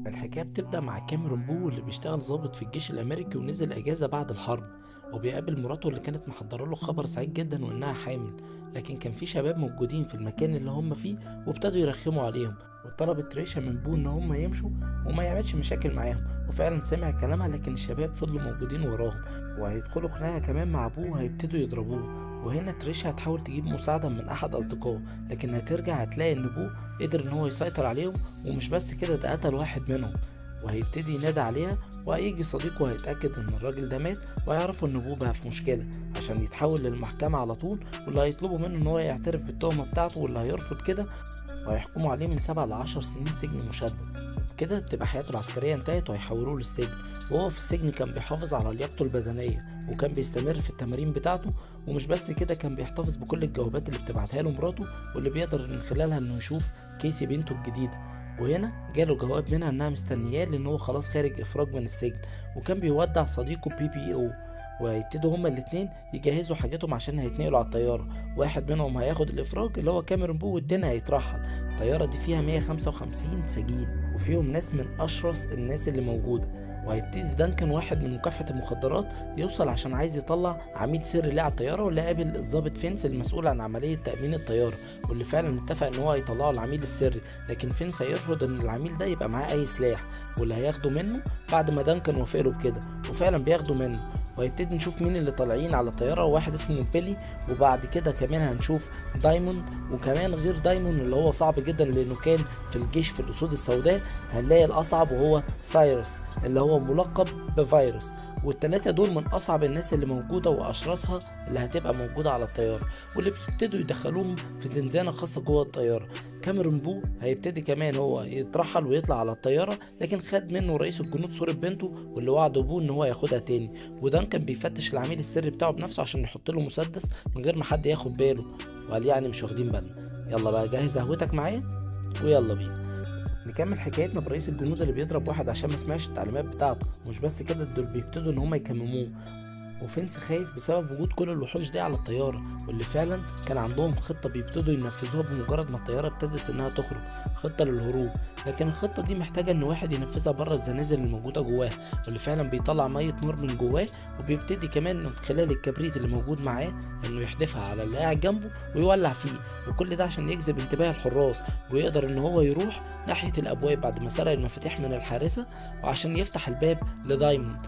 الحكاية بتبدأ مع كاميرون بو اللي بيشتغل ضابط في الجيش الأمريكي ونزل أجازة بعد الحرب، وبيقابل مراته اللي كانت محضرة له خبر سعيد جدا وإنها حامل. لكن كان في شباب موجودين في المكان اللي هم فيه وابتدوا يرخموا عليهم، وطلبت ريشا من بو إن هم يمشوا وما يعملش مشاكل معاهم. وفعلا سمع كلامها، لكن الشباب فضلوا موجودين وراهم وهيدخلوا خناقة كمان مع بو وهيبتدوا يضربوه. وهنا تريشا هتحاول تجيب مساعدة من أحد أصدقائه، لكن هترجع هتلاقي إن بو قدر إن هو يسيطر عليهم. ومش بس كده، ده قتل واحد منهم. وهيبتدي ينادي عليها، وهيجي صديقه وهيتأكد ان الراجل ده مات، وهيعرفوا ان ابوه بقى في مشكلة عشان يتحول للمحكمة على طول. واللي هيطلبوا منه ان هو يعترف بالتهمة بتاعته، واللي هيرفض كده وهيحكموا عليه من 7 ل10 سنين سجن مشدد. كده تبقى حياته العسكرية انتهت وهيحولوه للسجن. وهو في السجن كان بيحافظ على لياقته البدنية، وكان بيستمر في التمارين بتاعته. ومش بس كده، كان بيحتفظ بكل الجوابات اللي بتبعتها له مراته، واللي بيقدر من خلالها انه يشوف كيسي بنته الجديدة. وهنا جاله جواب منها انها مستنياه لان هو خلاص خارج افراج من السجن، وكان بيودع صديقه بي او. وهيبتدوا هما الاتنين يجهزوا حاجاتهم عشان هيتنقلوا على الطيارة. واحد منهم هياخد الافراج اللي هو كاميرون بو، والتاني هيترحل. الطيارة دي فيها 155 سجين، وفيهم ناس من اشرس الناس اللي موجودة. وهيبتدي دانكن واحد من مكافحة المخدرات يوصل عشان عايز يطلع عميد سري ليه على الطيارة، واللي قابل الضابط فينس المسؤول عن عملية تأمين الطيارة، واللي فعلا اتفق ان هو هيطلعه العميل السري. لكن فينس هيرفض ان العميل ده يبقى معاه اي سلاح، واللي هياخده منه بعد ما دانكن وافق له بكده. وفعلا بياخده منه. وهيبتدي نشوف مين اللي طالعين على الطيارة، وواحد اسمه بيلي. وبعد كده كمان هنشوف دايموند، وكمان غير دايموند اللي هو صعب جدا لانه كان في الجيش في الاسود السوداء، هنلاقي الاصعب وهو سايرس اللي هو ملقب بفيروس. والتلاتة دول من أصعب الناس اللي موجودة وأشرسها اللي هتبقى موجودة على الطيارة، واللي بيبتدوا يدخلوهم في زنزانة خاصة جوه الطيارة. كاميرون بو هيبتدي كمان هو يترحل ويطلع على الطيارة، لكن خد منه رئيس الجنود صورة بنته، واللي وعده بو إن هو ياخدها تاني. ودان كان بيفتش العميل السري بتاعه بنفسه عشان يحط له مسدس من غير ما حد ياخد باله، وقال يعني مش واخدين بالنا. يلا بقى جهز قهوتك معايا ويلا بينا نكمل حكايتنا برئيس الجنود اللي بيضرب واحد عشان ما سمعش التعليمات بتاعته. ومش بس كده، دول بيبتدوا ان هم يكمموه. وفينس خايف بسبب وجود كل الوحوش دي على الطيارة، واللي فعلا كان عندهم خطة بيبتدوا ينفذوها بمجرد ما الطيارة ابتدت انها تخرج، خطة للهروب. لكن الخطة دي محتاجة ان واحد ينفذها بره الزنازل اللي موجودة جواه، واللي فعلا بيطلع مية نار من جواه. وبيبتدي كمان من خلال الكبريت اللي موجود معاه انه يحدفها على اللي قاعد جنبه ويولع فيه. وكل ده عشان يجذب انتباه الحراس، ويقدر ان هو يروح ناحية الابواب بعد ما سرق المفاتيح من الحارسة، وعشان يفتح الباب لدايموند،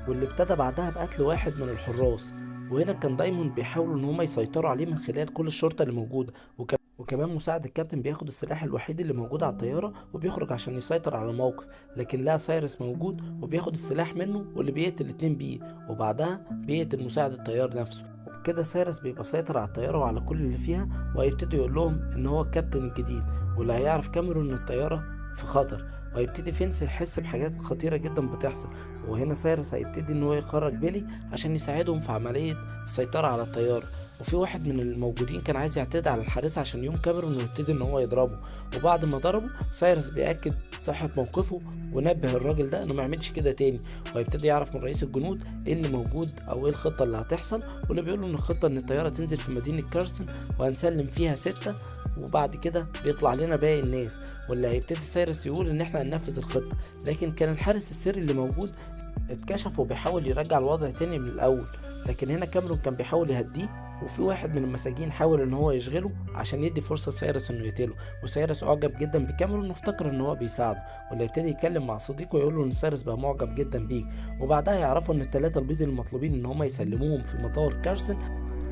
واللي ابتدى بعدها بقتل واحد من الحراس. وهنا كان دايموند بيحاولوا ان هما يسيطروا عليه من خلال كل الشرطة اللي موجودة. وكمان مساعد الكابتن بياخد السلاح الوحيد اللي موجود على الطيارة وبيخرج عشان يسيطر على الموقف، لكن لا سايرس موجود وبياخد السلاح منه، واللي بيقتل اتنين بيه، وبعدها بيقتل مساعد الطيار نفسه. وبكده سايرس بيبقى سيطر على الطيارة وعلى كل اللي فيها، وهيبتدي يقول لهم ان هو الكابتن الجديد، واللي هيعرف كاميرون ان الطيارة في خطر. وهيبتدي فينس يحس بحاجات خطيرة جدا بتحصل. وهنا سايرس هيبتدي ان هو يخرج بيلي عشان يساعدهم في عملية السيطرة على الطيارة. وفي واحد من الموجودين كان عايز يعتدي على الحارس عشان يوم كاميرون ويبتدي ان هو يضربه. وبعد ما ضربه، سايرس بيأكد صحة موقفه ونبه الراجل ده انه ما يعملش كده تاني. وهيبتدي يعرف من رئيس الجنود ايه اللي موجود او ايه الخطة اللي هتحصل، واللي بيقوله ان الخطة ان الطيارة تنزل في مدينة كارسون وهنسلم فيها 6، وبعد كده بيطلع لنا باقي الناس. واللي هيبتدي سايرس يقول ان احنا هننفذ الخطة. لكن كان الحارس السري اللي موجود اتكشف وبيحاول يرجع الوضع تاني من الاول. لكن هنا كاميرون كان بيحاول يهديه، وفي واحد من المساجين حاول ان هو يشغله عشان يدي فرصه لسايرس انه يقتله. وسايرس اعجب جدا بكاميرون وافتكر ان هو بيساعده، واللي يبتدي يتكلم مع صديقه يقول له ان سايرس بقى معجب جدا بيك. وبعدها يعرفوا ان الثلاثه البيض المطلوبين ان هم يسلموهم في مطار كارسون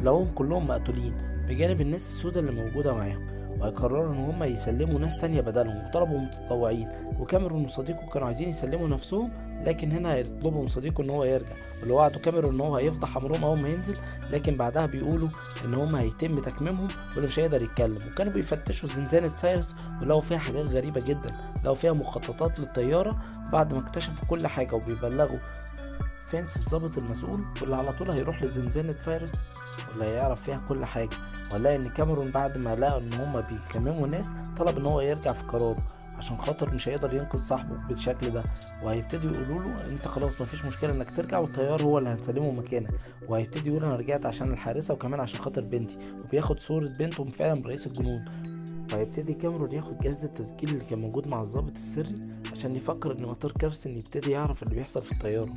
لقوهم كلهم مقتولين بجانب الناس السوداء اللي موجوده معاهم. وهيقرروا ان هم يسلموا ناس تانية بدلهم، وطلبوا متطوعين. وكاميرون وصديقه كانوا عايزين يسلموا نفسهم، لكن هنا هيطلبوا من صديقه ان هو يرجع، واللي وعده كاميرون ان هو هيفضح امرهم اول ما ينزل. لكن بعدها بيقولوا ان هم هيتم تكميمهم واللي مش هيقدر يتكلم. وكانوا بيفتشوا زنزانة سايرس ولقوا فيها حاجات غريبة جدا، لقوا فيها مخططات للطيارة بعد ما اكتشفوا كل حاجة. وبيبلغوا فينس الضابط المسؤول، واللي على طول هيروح لزنزانة فيروس واللي هيعرف فيها كل حاجة. وهنلاقي ان كاميرون بعد ما لقى ان هما بيكمموا ناس، طلب ان هو يرجع في قراره عشان خاطر مش هيقدر ينقذ صاحبه بالشكل ده. وهيبتدي يقولوا له انت خلاص مفيش مشكله انك ترجع، والطيار هو اللي هنسلمه مكانك. وهيبتدي يقول انا رجعت عشان الحارسه وكمان عشان خاطر بنتي، وبياخد صوره بنته فعلا من رئيس الجنود. فهيبتدي كاميرون ياخد جهاز التسجيل اللي كان موجود مع الضابط السري عشان يفكر ان مطار كارسون يبتدي يعرف اللي بيحصل في الطيارة.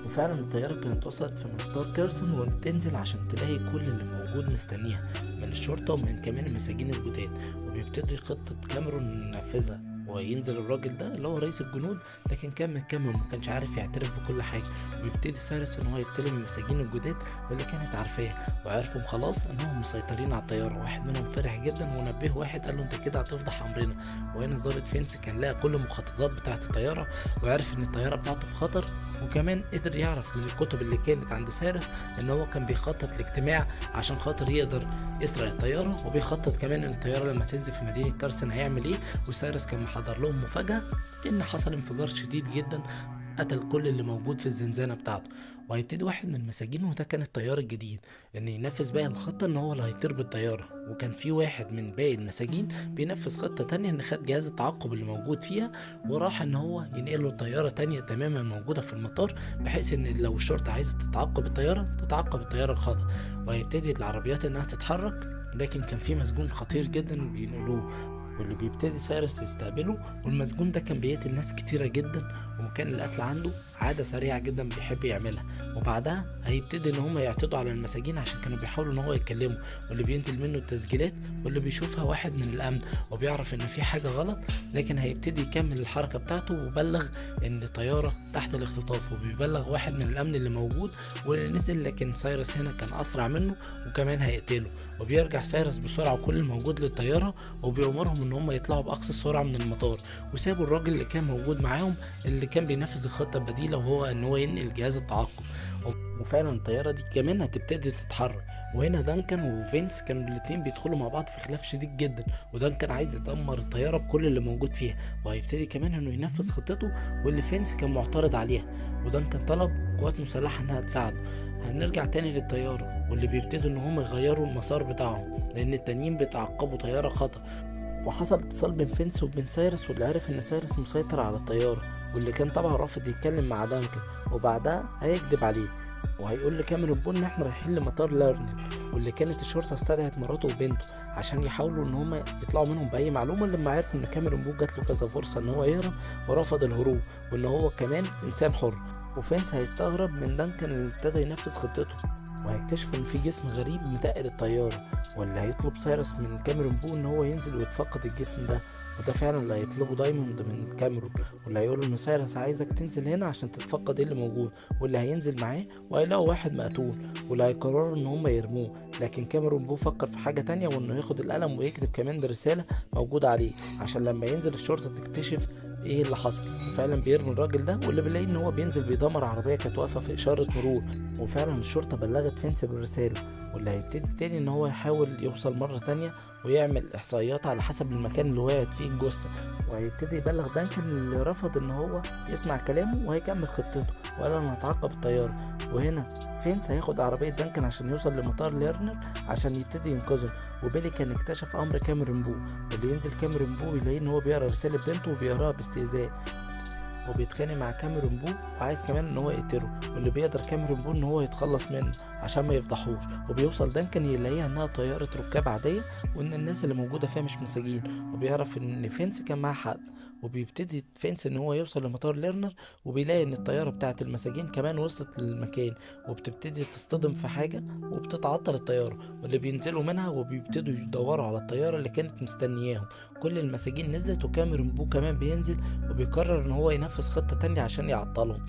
وفعلا الطيارة كانت وصلت في مطار كارسون وبتنزل عشان تلاقي كل اللي موجود مستنيها من الشرطة ومن كمان المساجين الجداد، وبيبتدي خطة كاميرون ينفذها. وينزل الراجل ده اللي هو رئيس الجنود، لكن كان مكمل ومكانش عارف يعترف بكل حاجة. ويبتدي سايرس ان هو يستلم المساجين الجداد واللي كانت عارفاه، وعرفهم خلاص انهم مسيطرين على الطيارة. واحد منهم فرح جدا ونبه واحد قال له انت كده هتفضح امرنا. وهنا الضابط فينس كان لقى كل المخططات بتاعة الطيارة وعرف ان الطيارة بتاعته في خطر، وكمان قدر يعرف من الكتب اللي كانت عند سايرس ان هو كان بيخطط لاجتماع عشان خاطر يقدر يسرق الطيارة، وبيخطط كمان ان الطيارة لما تنزل في مدينة كارسون هيعمل ايه. وسايرس كان محضر لهم مفاجأة ان حصل انفجار شديد جدا قتل كل اللي موجود في الزنزانة بتاعته. وهيبتدي واحد من المساجين، وده كان الطيار الجديد، ان ينفذ باقي الخطة ان هو اللي هيطير بالطيارة. وكان في واحد من باقي المساجين بينفذ خطة تانية، ان خد جهاز التعقب اللي موجود فيها وراح ان هو ينقله طيارة تانية تماما موجودة في المطار، بحيث ان لو الشرطة عايزة تتعقب الطيارة تتعقب الطيارة الخطأ. وهيبتدي العربيات انها تتحرك، لكن كان في مسجون خطير جدا بينقلوه واللي بيبتدي سايرس يستقبله. والمسجون ده كان بيقتل ناس كتيرة جدا، وكان القتل عنده عادة سريعة جدا بيحب يعملها. وبعدها هيبتدي ان هم يعتدوا على المساجين عشان كانوا بيحاولوا ان هو يتكلموا، واللي بينزل منه التسجيلات واللي بيشوفها واحد من الامن وبيعرف ان في حاجة غلط. لكن هيبتدي يكمل الحركة بتاعته وبلغ ان طيارة تحت الاختطاف، وبيبلغ واحد من الامن اللي موجود واللي نزل. لكن سايرس هنا كان اسرع منه وكمان هيقتله. وبيرجع سايرس بسرعة وكل الموجود للطيارة، وبيأمرهم ان هم يطلعوا باقصى سرعة من المطار. وسابوا الراجل اللي كان موجود معاهم اللي كان بينفذ الخطة البديلة، وهو ان هو ينقل جهاز التعقب. وفعلا الطيارة دي كمان هتبتدي تتحرك. وهنا دانكن وفينس كانوا الاتنين بيدخلوا مع بعض في خلاف شديد جدا، ودانكن عايز يدمر الطيارة بكل اللي موجود فيها، وهيبتدي كمان انه ينفذ خطته واللي فينس كان معترض عليها. ودانكن طلب قوات مسلحة انها تساعده. هنرجع تاني للطيارة واللي بيبتدوا ان هم يغيروا المسار بتاعهم لان التانيين بيتعقبوا طيارة خطأ. وحصل اتصال بين فينس وبين سايرس، واللي عرف ان سايرس مسيطر على الطيارة، واللي كان طبعا رافض يتكلم مع دانكن. وبعدها هيكذب عليه وهيقول لكاميرون بول ان احنا رايحين لمطار لارنر، واللي كانت الشرطة استدعت مراته وبنته عشان يحاولوا ان هم يطلعوا منهم باي معلومة. لما عرفوا ان كاميرون بول جات له كذا فرصة ان هو يهرب ورفض الهروب، وان هو كمان انسان حر. وفينس هيستغرب من دانكن اللي ابتدى ينفذ خطته، وهيكتشفوا ان في جسم غريب متقل الطيارة، واللي هيطلب سايرس من كاميرون بو ان هو ينزل ويتفقد الجسم ده. وده فعلا اللي هيطلبه دايموند من كاميرون، واللي هيقول ان سايرس عايزك تنزل هنا عشان تتفقد ايه اللي موجود. واللي هينزل معاه وهيلاقوا واحد مقتول، واللي هيقرروا ان هم يرموه. لكن كاميرون بو فكر في حاجة تانية، وانه ياخد القلم ويكتب كمان رسالة موجودة عليه عشان لما ينزل الشرطة تكتشف ايه اللي حصل. وفعلا بيرمي الراجل ده، واللي بنلاقي ان هو بينزل بيدمر عربية كانت واقفة في اشارة مرور. وفعلا الشرطة بلغت فينس بالرسالة، واللي هيبتدي تاني ان هو يحاول يوصل مرة تانية ويعمل احصائيات على حسب المكان اللي وقعت فيه الجثة. وهيبتدي يبلغ دانكن اللي رفض ان هو يسمع كلامه، وهيكمل خطته وقال انا هتعاقب الطيارة. وهنا فينس هياخد عربية دانكن عشان يوصل لمطار ليرنر عشان يبتدي ينقذهم. وبيلي كان اكتشف امر كاميرون بو، واللي ينزل كاميرون بو يلاقي ان هو بيقرا رسالة بنته وبيقراها باستهزاء، وبيتخانق مع كاميرون بو وعايز كمان ان هو يقتله. واللي بيقدر كاميرون بو ان هو يتخلص منه عشان ما يفضحوش. وبيوصل دانكن يلاقيها انها طيارة ركاب عادية، وان الناس اللي موجودة فيها مش مساجين، وبيعرف ان فينس كان معاه حد. وبيبتدي فينس ان هو يوصل لمطار ليرنر، وبيلاقي ان الطيارة بتاعت المساجين كمان وصلت للمكان، وبتبتدي تصطدم في حاجة وبتتعطل الطيارة. واللي بينزلوا منها وبيبتدوا يدوروا على الطيارة اللي كانت مستنياهم. كل المساجين نزلت، وكاميرون بو كمان بينزل وبيقرر ان هو ينفذ خطة تانية عشان يعطلهم،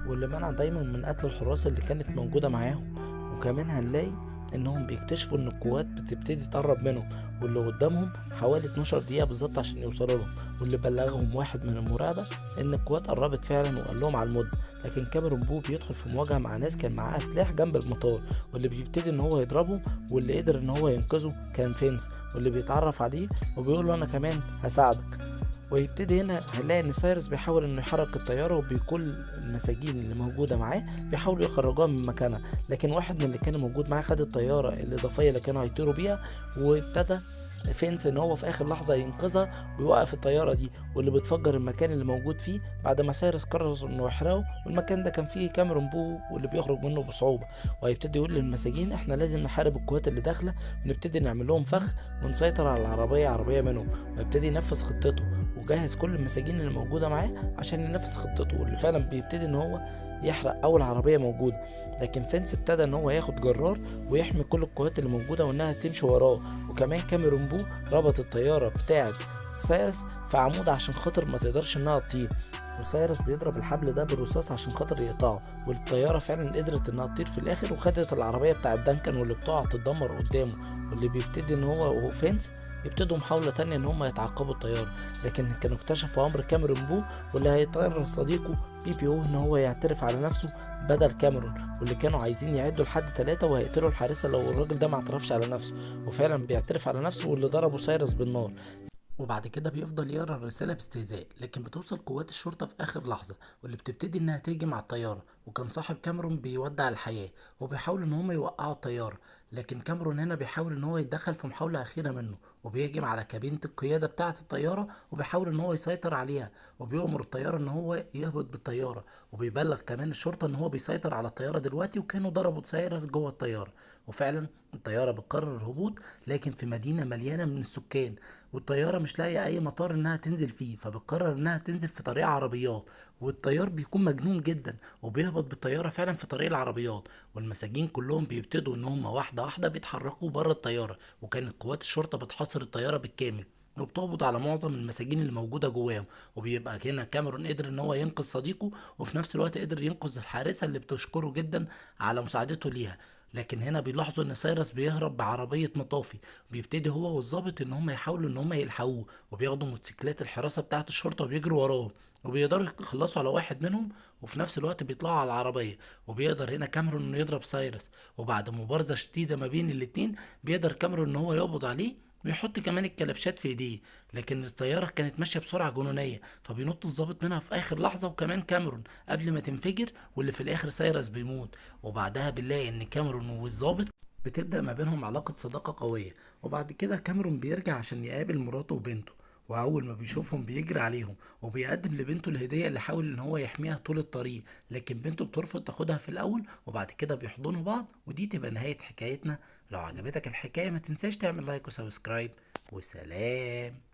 واللي منع دايما من قتل الحراس اللي كانت موجودة معاهم. وكمان هنلاقي انهم بيكتشفوا ان القوات بتبتدي تقرب منهم، واللي قدامهم حوالي 12 دقيقة بالظبط عشان يوصلوا لهم. واللي بلغهم واحد من المراقبة ان القوات قربت فعلا وقال لهم على المدة. لكن كاميرون بو بيدخل في مواجهة مع ناس كان معاه سلاح جنب المطار، واللي بيبتدي ان هو يضربهم. واللي قدر ان هو ينقذه كان فينس، واللي بيتعرف عليه وبيقول له انا كمان هساعدك. ويبتدي هنا هنلاقي ان سايرس بيحاول انه يحرك الطياره، وبكل المساجين اللي موجوده معاه بيحاولوا يخرجوها من مكانها. لكن واحد من اللي كان موجود معاه خد الطياره الاضافيه اللي كانوا هيطيروا بيها، وابتدى فينس ان هو في اخر لحظه ينقذها ويوقف الطياره دي واللي بتفجر المكان اللي موجود فيه بعد ما سايرس قرر انه يحرقه. والمكان ده كان فيه كاميرون بو واللي بيخرج منه بصعوبه، وهيبتدي يقول للمساجين احنا لازم نحارب القوات اللي داخله ونبتدي نعمل لهم فخ ونسيطر على عربيه منهم. ويبتدي ينفذ خطته وجهز كل المساجين اللي موجوده معاه عشان ينفذ خطته، واللي فعلا بيبتدي ان هو يحرق اول عربيه موجوده. لكن فينس ابتدى ان هو ياخد جرار ويحمي كل القوات اللي موجوده وانها تمشي وراه. وكمان كاميرون بو ربط الطياره بتاعه سايرس في عمود عشان خاطر ما تقدرش انها تطير، وسايرس بيضرب الحبل ده بالرصاص عشان خاطر يقطعه. والطياره فعلا قدرت انها تطير في الاخر وخدت العربيه بتاعه دانكن واللي بتقع تتدمر قدامه. واللي بيبتدي ان هو وفينس يبتدوا محاولة تانية ان هم يتعقبوا الطيارة، لكن كانوا اكتشفوا امر كاميرون بو واللي هيضطر صديقه بي بي او ان هو يعترف على نفسه بدل كاميرون. واللي كانوا عايزين يعدوا لحد 3 وهيقتلوا الحارسة لو الراجل ده ما اعترفش على نفسه. وفعلا بيعترف على نفسه واللي ضربه سايرس بالنار. وبعد كده بيفضل يقرا الرسالة باستهزاء، لكن بتوصل قوات الشرطة في آخر لحظة واللي بتبتدي إنها تهجم على الطيارة. وكان صاحب كاميرون بيودع الحياة وبيحاولوا إن هما يوقعوا الطيارة، لكن كاميرون هنا بيحاول إن هو يتدخل في محاولة أخيرة منه وبيهجم على كابينة القيادة بتاعة الطيارة وبيحاول إن هو يسيطر عليها. وبيأمر الطيارة إن هو يهبط بالطيارة، وبيبلغ كمان الشرطة إن هو بيسيطر على الطيارة دلوقتي وكانوا ضربوا سايرس جوه الطيارة. وفعلا الطيارة بتقرر الهبوط، لكن في مدينة مليانة من السكان، والطيارة مش لاقية أي مطار إنها تنزل فيه، فبتقرر إنها تنزل في طريق عربيات. والطيار بيكون مجنون جدا وبيهبط بالطيارة فعلا في طريق العربيات. والمساجين كلهم بيبتدوا إن هم واحدة واحدة بيتحركوا بره الطيارة، وكانت قوات الشرطة بتحاصر الطيارة بالكامل وبتقبض على معظم المساجين اللي موجودة جواهم. وبيبقى هنا كاميرون قدر ان هو ينقذ صديقه، وفي نفس الوقت قدر ينقذ الحارسة اللي بتشكره جدا على مساعدته ليها. لكن هنا بيلاحظوا ان سايرس بيهرب بعربية مطافي. بيبتدي هو والظابط ان هم يحاولوا ان هم يلحقوه، وبياخدوا موتوسيكلات الحراسة بتاعة الشرطة وبيجروا وراه وبيقدروا يخلصوا على واحد منهم. وفي نفس الوقت بيطلعوا على العربية، وبيقدر هنا كاميرون انه يضرب سايرس. وبعد مبارزة شديدة ما بين الاتنين بيقدر كاميرون ان هو يقبض عليه ويحط كمان الكلبشات في ايديه. لكن الطيارة كانت ماشية بسرعة جنونية، فبينط الظابط منها في اخر لحظة وكمان كاميرون قبل ما تنفجر، واللي في الاخر سايرس بيموت. وبعدها بنلاقي ان كاميرون والظابط بتبدأ ما بينهم علاقة صداقة قوية. وبعد كده كاميرون بيرجع عشان يقابل مراته وبنته، وأول ما بيشوفهم بيجري عليهم وبيقدم لبنته الهدية اللي حاول إن هو يحميها طول الطريق، لكن بنته بترفض تاخدها في الأول. وبعد كده بيحضنوا بعض، ودي تبقى نهاية حكايتنا. لو عجبتك الحكاية ما تنساش تعمل لايك وسبسكرايب، وسلام.